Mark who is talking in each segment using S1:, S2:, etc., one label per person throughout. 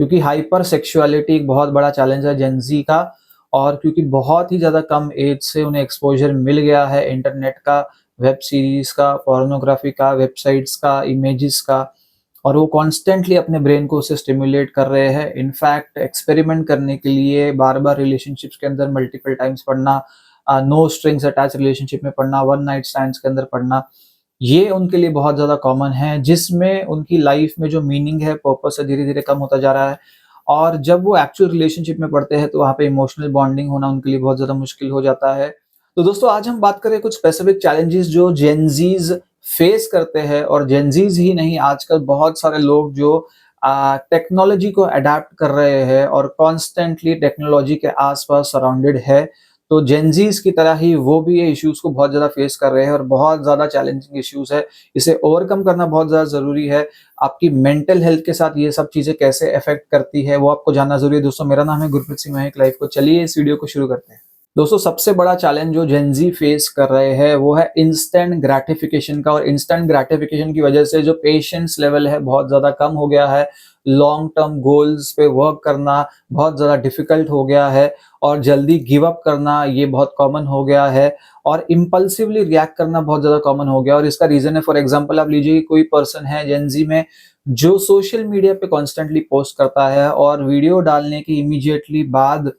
S1: क्योंकि hyper sexuality एक बहुत बड़ा चैलेंज है जेन ज़ी का, और क्योंकि बहुत ही ज़्यादा कम एज से उन्हें एक्सपोज़र मिल गया है इंटरनेट का, वेब सीरीज़ का, पोर्नोग्राफ़ी का, वेबसाइट्स का, इमेजेस का, और वो कॉन्स्टेंटली अपने ब्रेन को उससे स्टिम्युलेट कर रहे हैं। इनफैक्ट एक्सपेरिमेंट करने के लिए बार-बार रिलेशनशिप्स के अंदर मल्टीपल टाइम्स पढ़ना, नो स्ट्रिंग्स अटैच्ड रिलेशनशिप में पढ़ना, वन नाइट स्टैंड्स के अंदर पढ़ना, ये उनके लिए बहुत ज़्यादा कॉमन है, जिसमें उनकी लाइफ में जो मीनिंग है, पर्पस है, धीरे-धीरे कम होता जा रहा है। और जब वो एक्चुअल रिलेशनशिप में पड़ते हैं, तो वहाँ पे इमोशनल बॉन्डिंग होना उनके लिए बहुत ज़्यादा मुश्किल हो जाता है। तो दोस्तों, आज हम बात करें कुछ स्पेसिफिक चैलेंजेस जो जेन ज़ीज़ फेस करते हैं, और जेन ज़ीज़ ही नहीं, आजकल बहुत सारे लोग जो टेक्नोलॉजी को अडॉप्ट कर रहे हैं और कॉन्स्टेंटली टेक्नोलॉजी के आस-पास सराउंडेड है। तो जेन ज़ीज़ की तरह ही वो भी ये इश्यूज़ को बहुत ज़्यादा फेस कर रहे हैं, और बहुत ज़्यादा चैलेंजिंग इश्यूज़ है। इसे ओवरकम करना बहुत ज़्यादा ज़रूरी है। आपकी मेंटल हेल्थ के साथ ये सब चीज़ें कैसे अफ़ेक्ट करती है, वो आपको जानना ज़रूरी है। दोस्तों, मेरा नाम है गुरप्रीत सिंह महक लाइफ कोच। चलिए इस वीडियो को शुरू करते हैं। दोस्तों, सबसे बड़ा चैलेंज जो जेन ज़ी फेस कर रहे हैं, वो है इंस्टेंट ग्रैटिफिकेशन का, और इंस्टेंट ग्रैटिफिकेशन की वजह से जो पेशेंस लेवल है, बहुत ज़्यादा कम हो गया है। लॉन्ग टर्म गोल्स पे वर्क करना बहुत ज़्यादा डिफ़िकल्ट हो गया है, और जल्दी गिव अप करना ये बहुत कॉमन हो गया है, और इम्पल्सिवली रिएक्ट करना बहुत ज़्यादा कॉमन हो गया। और इसका रीज़न है, फॉर एग्ज़ाम्पल आप लीजिए, कोई पर्सन है जेन ज़ी में जो सोशल मीडिया पे कॉन्स्टेंटली पोस्ट करता है, और वीडियो डालने की इमीडिएटली बाद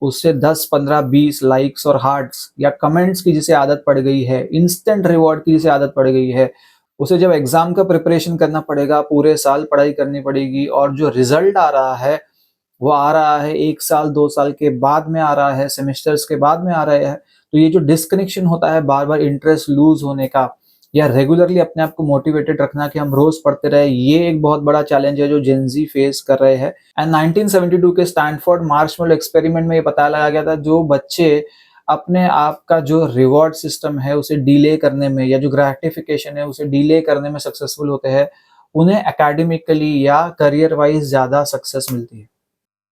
S1: उससे 10, 15, 20 लाइक्स और हार्ट्स या कमेंट्स की जिसे आदत पड़ गई है, इंस्टेंट रिवॉर्ड की जिसे आदत पड़ गई है, उसे जब एग्ज़ाम का प्रिपरेशन करना पड़ेगा, पूरे साल पढ़ाई करनी पड़ेगी, और जो रिज़ल्ट आ रहा है, वो आ रहा है 1 साल, 2 साल के बाद में आ रहा है, सेमेस्टर्स के बाद में आ रहा है। तो ये जो डिस्कनेक्शन होता है बार-बार इंटरेस्ट लूज़ होने का, या रेगुलरली अपने आप को मोटिवेटेड रखना कि हम रोज़ पढ़ते रहें, ये एक बहुत बड़ा चैलेंज है जो जेन ज़ी फेस कर रहे हैं। एंड 1972 के स्टैनफोर्ड मार्शमैलो एक्सपेरिमेंट में ये पता लगाया गया था, जो बच्चे अपने आप का जो रिवॉर्ड सिस्टम है उसे डिले करने में, या जो ग्रेटिफिकेशन है उसे डिले करने में सक्सेसफुल होते हैं, उन्हें एकेडमिकली या करियर वाइज़ ज़्यादा सक्सेस मिलती है।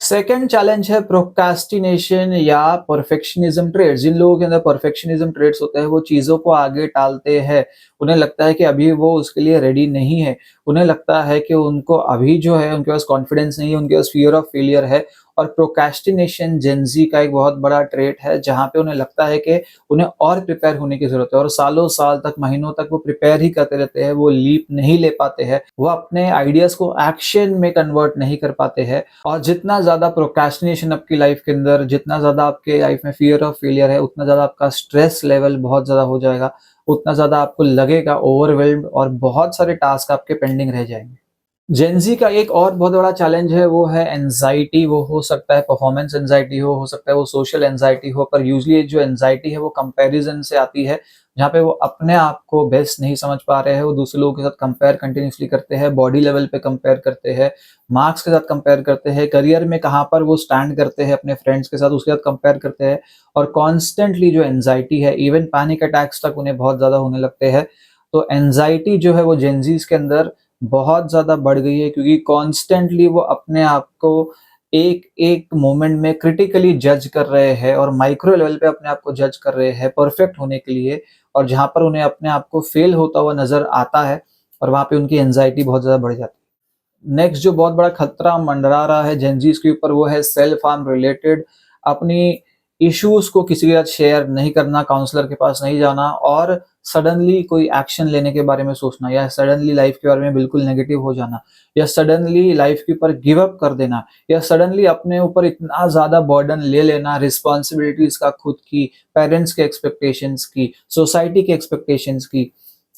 S1: सेकंड चैलेंज है प्रोक्रास्टिनेशन या परफेक्शनिज्म ट्रेट्स। जिन लोगों के अंदर परफेक्शनिज्म ट्रेट्स होते हैं, वो चीज़ों को आगे टालते हैं। उन्हें लगता है कि अभी वो उसके लिए रेडी नहीं है। उन्हें लगता है कि उनको अभी जो है उनके पास कॉन्फिडेंस नहीं है, उनके पास फ़ियर ऑफ फेलियर है। और प्रोक्रास्टिनेशन जेन ज़ी का एक बहुत बड़ा ट्रेट है, जहाँ पे उन्हें लगता है कि उन्हें और प्रिपेयर होने की ज़रूरत है, और सालों-साल तक, महीनों तक वो प्रिपेयर ही करते रहते हैं, वो लीप नहीं ले पाते हैं, वो अपने आइडियाज़ को एक्शन में कन्वर्ट नहीं कर पाते हैं। और जितना ज़्यादा प्रोक्रास्टिनेशन आपकी लाइफ के अंदर, जितना ज़्यादा आपके लाइफ में फ़ियर ऑफ फेलियर है, उतना ज़्यादा आपका स्ट्रेस लेवल बहुत ज़्यादा हो जाएगा, उतना ज़्यादा आपको लगेगा ओवरवेल्म्ड, और बहुत सारे टास्क आपके पेंडिंग रह जाएँगे। जेन ज़ी का एक और बहुत बड़ा चैलेंज है, वो है एंग्ज़ायटी। वो हो सकता है परफॉर्मेंस एंग्ज़ायटी हो सकता है वो सोशल एंग्ज़ायटी हो, पर यूजुअली जो एंग्ज़ायटी है वो कंपैरिज़न से आती है, जहाँ पे वो अपने आप को बेस्ट नहीं समझ पा रहे हैं, वो दूसरे लोगों के साथ कंपेयर कंटिन्यूअसली करते हैं, बॉडी लेवल पे कंपेयर करते हैं, मार्क्स के साथ कंपेयर करते हैं, करियर में कहाँ पर वो स्टैंड करते हैं अपने फ्रेंड्स के साथ, उसके साथ कंपेयर करते हैं, और कॉन्स्टेंटली जो एंग्ज़ायटी है, इवन पैनिक अटैक्स तक उन्हें बहुत ज़्यादा होने लगते हैं। तो एंग्ज़ायटी जो है वो जेन ज़ीज़ के अंदर बहुत ज़्यादा बढ़ गई है, क्योंकि कॉन्स्टेंटली वो अपने आप को एक-एक मोमेंट में क्रिटिकली जज कर रहे हैं, और माइक्रो लेवल पे अपने आप को जज कर रहे हैं परफेक्ट होने के लिए, और जहाँ पर उन्हें अपने आप को फेल होता हुआ नज़र आता है, और वहाँ पे उनकी एंग्ज़ायटी बहुत ज़्यादा बढ़ जाती है। नेक्स्ट जो बहुत बड़ा खतरा मंडरा रहा है जेन ज़ीज़ के ऊपर, वो है सेल्फ हार्म रिलेटेड। अपनी इश्यूज़ को किसी के साथ शेयर नहीं करना, काउंसलर के पास नहीं जाना, और सडनली कोई एक्शन लेने के बारे में सोचना, या सडनली लाइफ के बारे में बिल्कुल नेगेटिव हो जाना, या सडनली लाइफ के ऊपर गिव अप कर देना, या सडनली अपने ऊपर इतना ज़्यादा बर्डन ले लेना रिस्पॉन्सिबिलिटीज़ का, खुद की, पेरेंट्स के एक्सपेक्टेशंस की, सोसाइटी के एक्सपेक्टेशंस की,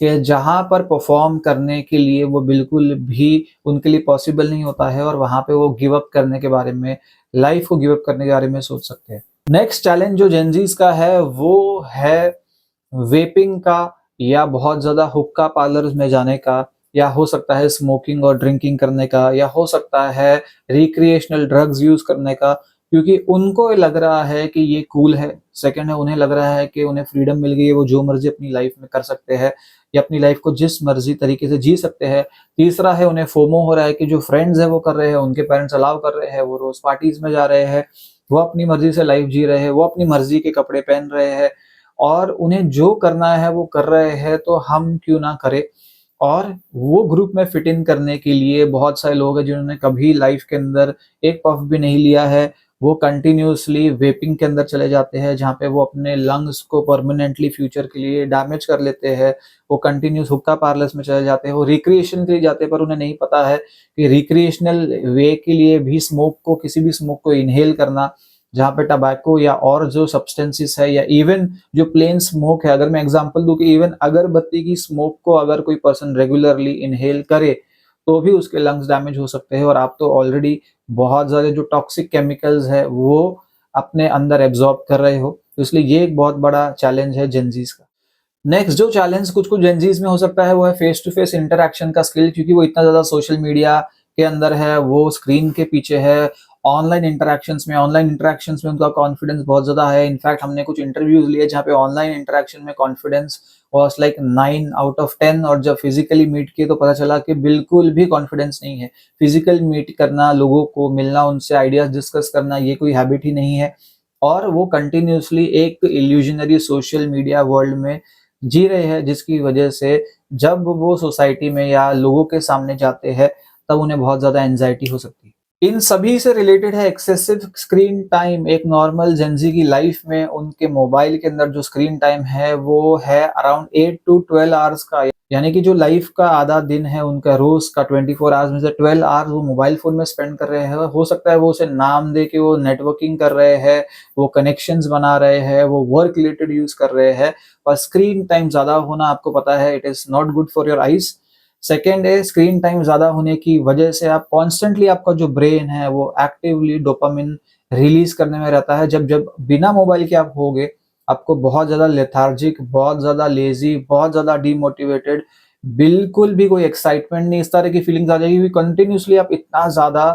S1: कि जहाँ पर परफ़ॉर्म करने के लिए वो बिल्कुल भी उनके लिए पॉसिबल नहीं होता है, और वहाँ पे वो गिव अप करने के बारे में, लाइफ को गिव अप करने के बारे में सोच सकते हैं। नेक्स्ट चैलेंज जो जेन ज़ीज़ का है, वो है वेपिंग का, या बहुत ज़्यादा हुक्का पार्लर्स में जाने का, या हो सकता है स्मोकिंग और ड्रिंकिंग करने का, या हो सकता है रिक्रिएशनल ड्रग्स यूज़ करने का, क्योंकि उनको लग रहा है कि ये कूल है। सेकंड है, उन्हें लग रहा है कि उन्हें फ्रीडम मिल गई है, वो जो मर्ज़ी अपनी लाइफ़ में कर सकते हैं, या अपनी लाइफ़ को जिस मर्ज़ी तरीके से जी सकते हैं। तीसरा है, उन्हें फोमो हो रहा है कि जो फ्रेंड्स हैं वो कर रहे हैं, उनके पेरेंट्स अलाउ कर रहे हैं, वो रोज़ पार्टीज़ में जा रहे हैं, वो अपनी मर्ज़ी से लाइफ़ जी रहे हैं, वो अपनी मर्ज़ी के कपड़े पहन रहे हैं, और उन्हें जो करना है वो कर रहे हैं, तो हम क्यों ना करें। और वो ग्रुप में फिट इन करने के लिए बहुत सारे लोग हैं जिन्होंने कभी लाइफ के अंदर एक पफ भी नहीं लिया है, वो कंटिन्यूअसली वेपिंग के अंदर चले जाते हैं, जहाँ पे वो अपने लंग्स को परमानेंटली फ्यूचर के लिए डैमेज कर लेते हैं। वो कंटिन्यूअस हुक्का पार्लर्स में चले जाते हैं, वो रिक्रिएशन के लिए जाते हैं, पर उन्हें नहीं पता है कि रिक्रिएशनल वे के लिए भी किसी भी स्मोक को इनहेल करना, जहाँ पे टबैको या और जो सब्सटेंसेस है या इवन जो प्लेन स्मोक है, अगर मैं एग्जांपल दूं कि इवन अगरबत्ती की स्मोक को अगर कोई पर्सन रेगुलरली इनहेल करे तो भी उसके लंग्स डैमेज हो सकते हैं, और आप तो ऑलरेडी बहुत ज्यादा जो टॉक्सिक केमिकल्स है वो अपने अंदर एब्जॉर्ब कर रहे हो। तो इसलिए ये एक बहुत बड़ा चैलेंज है जेनजीज का। नेक्स्ट जो चैलेंज कुछ कुछ जेनजीज में हो सकता है वो है फेस टू फेस इंटरेक्शन का स्किल, क्योंकि वो इतना ज्यादा सोशल मीडिया के अंदर है, वो स्क्रीन के पीछे है। ऑनलाइन इंटरेक्शंस में उनका कॉन्फिडेंस बहुत ज्यादा है। इनफैक्ट हमने कुछ इंटरव्यूज लिए जहाँ पे ऑनलाइन इंटरेक्शन में confidence was like 9 out of 10, और जब फिजिकली मीट किए तो पता चला कि बिल्कुल भी कॉन्फिडेंस नहीं है। फिजिकल मीट करना, लोगों को मिलना, उनसे आइडियाज डिस्कस करना, ये कोई हैबिट ही नहीं है। और वो कंटिन्यूसली एक इल्यूजनरी सोशल मीडिया वर्ल्ड में जी रहे हैं, जिसकी वजह से जब वो सोसाइटी में या लोगों के सामने जाते हैं तब उन्हें बहुत ज्यादा एंजाइटी हो सकती है। इन सभी से रिलेटेड है एक्सेसिव स्क्रीन टाइम। एक नॉर्मल जेनजी की लाइफ में उनके मोबाइल के अंदर जो स्क्रीन टाइम है वो है अराउंड 8 to 12 आवर्स का, यानी कि जो लाइफ का आधा दिन है उनका रोज का 24 आवर्स में से 12 आवर्स वो मोबाइल फोन में स्पेंड कर रहे हैं। हो सकता है वो उसे नाम दे के वो नेटवर्किंग कर रहे हैं, वो कनेक्शंस बना रहे हैं, वो वर्क रिलेटेड यूज कर रहे हैं, पर स्क्रीन टाइम ज्यादा होना आपको पता है it is not good for your eyes. Second है स्क्रीन टाइम ज्यादा होने की वजह से आप कॉन्स्टेंटली आपका जो ब्रेन है वो एक्टिवली डोपामिन रिलीज करने में रहता है। जब जब बिना मोबाइल के आप होगे आपको बहुत ज्यादा लेथार्जिक, बहुत ज्यादा लेजी, बहुत ज्यादा डीमोटिवेटेड, बिल्कुल भी कोई एक्साइटमेंट नहीं, इस तरह की फीलिंग्स आ जाएगी। कंटिन्यूसली आप इतना ज्यादा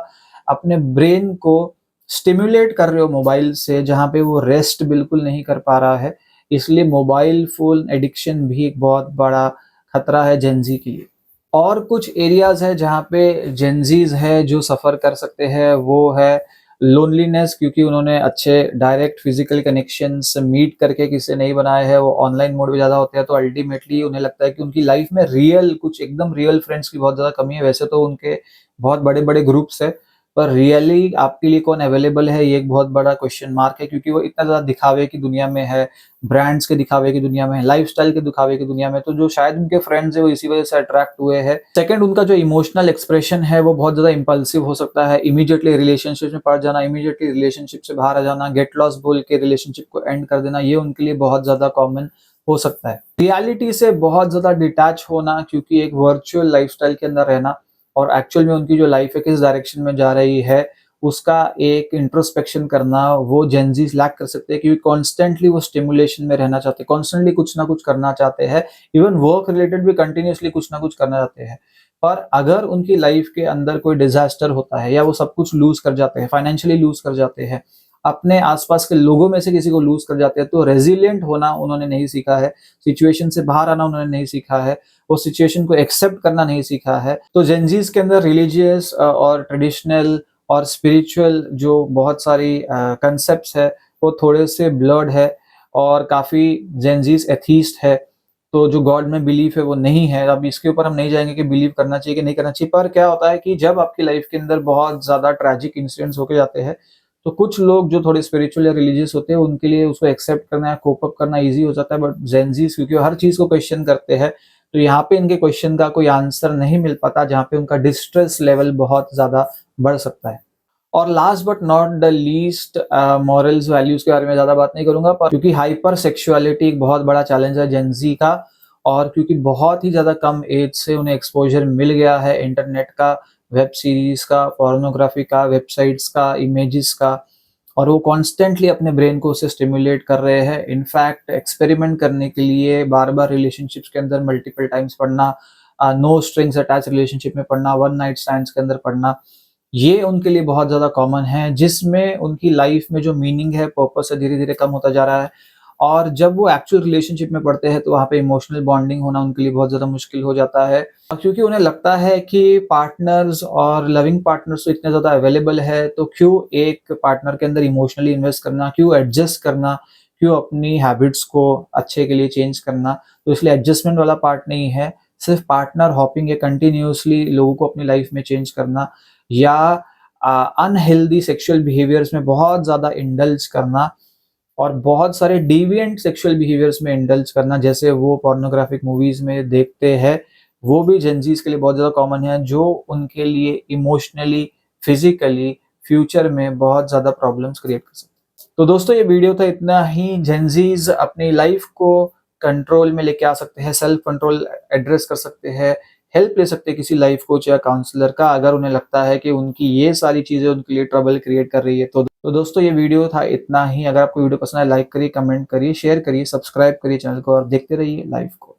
S1: अपने ब्रेन को स्टिम्युलेट कर रहे हो मोबाइल से, जहां पे वो रेस्ट बिल्कुल नहीं कर पा रहा है। इसलिए मोबाइल फोन एडिक्शन भी एक बहुत बड़ा खतरा है जेनजी के लिए। और कुछ एरियाज है जहाँ पे जेनजीज है जो सफर कर सकते हैं, वो है लोनलीनेस, क्योंकि उन्होंने अच्छे डायरेक्ट फिजिकल कनेक्शंस मीट करके किसी नहीं बनाए हैं, वो ऑनलाइन मोड पे ज्यादा होते हैं, तो अल्टीमेटली उन्हें लगता है कि उनकी लाइफ में रियल कुछ एकदम रियल फ्रेंड्स की बहुत ज्यादा कमी है। वैसे तो उनके बहुत बड़े बड़े ग्रुप्स है, पर रियली आपके लिए कौन अवेलेबल है ये एक बहुत बड़ा क्वेश्चन मार्क है, क्योंकि वो इतना ज्यादा दिखावे की दुनिया में है, ब्रांड्स के दिखावे की दुनिया में है, लाइफस्टाइल के दिखावे की दुनिया में, तो जो शायद उनके फ्रेंड्स है वो इसी वजह से अट्रैक्ट हुए हैं। सेकंड, उनका जो इमोशनल एक्सप्रेशन है वो बहुत ज्यादा इंपल्सिव हो सकता है। इमीडिएटली रिलेशनशिप में पड़ जाना, इमीडिएटली रिलेशनशिप से बाहर आ जाना, गेट लॉस बोल के रिलेशनशिप को एंड कर देना, ये उनके लिए बहुत ज्यादा कॉमन हो सकता है। रियलिटी से बहुत ज्यादा डिटैच होना, क्योंकि एक वर्चुअल लाइफस्टाइल के अंदर रहना और एक्चुअल में उनकी जो लाइफ है किस डायरेक्शन में जा रही है उसका एक इंट्रोस्पेक्शन करना, वो जेनजीज लैक कर सकते हैं, क्योंकि कॉन्स्टेंटली वो स्टिमुलेशन में रहना चाहते हैं, कॉन्स्टेंटली कुछ ना कुछ करना चाहते हैं, इवन वर्क रिलेटेड भी कंटिन्यूसली कुछ ना कुछ करना चाहते हैं। पर अगर उनकी लाइफ के अंदर कोई डिजास्टर होता है या वो सब कुछ लूज कर जाते हैं, फाइनेंशियली लूज कर जाते हैं, अपने आसपास के लोगों में से किसी को लूज कर जाते हैं, तो रेजिलियंट होना उन्होंने नहीं सीखा है, सिचुएशन से बाहर आना उन्होंने नहीं सीखा है, वो सिचुएशन को एक्सेप्ट करना नहीं सीखा है। तो जेनजीज के अंदर रिलीजियस और ट्रेडिशनल और स्पिरिचुअल जो बहुत सारी कंसेप्ट्स है वो थोड़े से ब्लर्ड है, और काफी जेनजीज एथीस्ट है, तो जो गॉड में बिलीफ है वो नहीं है। अब इसके ऊपर हम नहीं जाएंगे कि बिलीव करना चाहिए कि नहीं करना चाहिए, पर क्या होता है कि जब आपकी लाइफ के अंदर बहुत ज्यादा ट्रैजिक इंसिडेंट्स होके जाते हैं तो कुछ लोग जो थोड़े स्पिरिचुअल या रिलीजियस होते हैं उनके लिए उसको एक्सेप्ट करना या कोप अप करना इजी हो जाता है, बट जेनजीज क्योंकि हर चीज को क्वेश्चन करते हैं तो यहाँ पे इनके क्वेश्चन का कोई आंसर नहीं मिल पाता, जहाँ पे उनका डिस्ट्रेस लेवल बहुत ज्यादा बढ़ सकता है। और last but not the least, morals values के बारे में ज्यादा बात नहीं करूंगा, पर क्योंकि हाइपर सेक्सुअलिटी एक बहुत बड़ा चैलेंज है जेनजी का, और क्योंकि बहुत ही ज्यादा कम एज से उन्हें एक्सपोजर मिल गया है इंटरनेट का, वेब सीरीज का, पोर्नोग्राफी का, वेबसाइट्स का, इमेजेस का, और वो कॉन्स्टेंटली अपने ब्रेन को उसे स्टिमुलेट कर रहे हैं। इनफैक्ट एक्सपेरिमेंट करने के लिए बार बार रिलेशनशिप्स के अंदर मल्टीपल टाइम्स पढ़ना, नो स्ट्रिंग्स अटैच रिलेशनशिप में पढ़ना, वन नाइट स्टैंड्स के अंदर पढ़ना, ये उनके लिए बहुत ज्यादा कॉमन है, जिसमें उनकी लाइफ में जो मीनिंग है, पर्पस है, धीरे धीरे कम होता जा रहा है। और जब वो एक्चुअल रिलेशनशिप में पड़ते हैं तो वहाँ पे इमोशनल बॉन्डिंग होना उनके लिए बहुत ज्यादा मुश्किल हो जाता है, क्योंकि उन्हें लगता है कि पार्टनर्स और लविंग पार्टनर्स तो इतने ज्यादा अवेलेबल है, तो क्यों एक पार्टनर के अंदर इमोशनली इन्वेस्ट करना, क्यों एडजस्ट करना, क्यों अपनी हैबिट्स को अच्छे के लिए चेंज करना। तो इसलिए एडजस्टमेंट वाला पार्ट नहीं है, सिर्फ पार्टनर हॉपिंग या कंटिन्यूअसली लोगों को अपनी लाइफ में चेंज करना, या अनहेल्दी सेक्सुअल बिहेवियर्स में बहुत ज़्यादा इंडल्ज करना, और बहुत सारे डिविएंट सेक्सुअल बिहेवियर्स में इंडल्ज करना, जैसे वो पोर्नोग्राफिक मूवीज में देखते हैं, वो भी जेनजीज के लिए बहुत ज़्यादा कॉमन है, जो उनके लिए इमोशनली, फिजिकली फ्यूचर में बहुत ज़्यादा प्रॉब्लम्स क्रिएट कर सकते हैं। तो दोस्तों ये वीडियो था इतना ही। जेनजीज अपनी लाइफ को कंट्रोल में लेके आ सकते हैं, सेल्फ कंट्रोल एड्रेस कर सकते हैं, हेल्प ले सकते हैं किसी लाइफ कोच या काउंसलर का, अगर उन्हें लगता है कि उनकी ये सारी चीज़ें उनके लिए ट्रबल क्रिएट कर रही है। तो दोस्तों ये वीडियो था इतना ही। अगर आपको वीडियो पसंद आए, लाइक करिए, कमेंट करिए, शेयर करिए, सब्सक्राइब करिए चैनल को और देखते रहिए लाइफ को।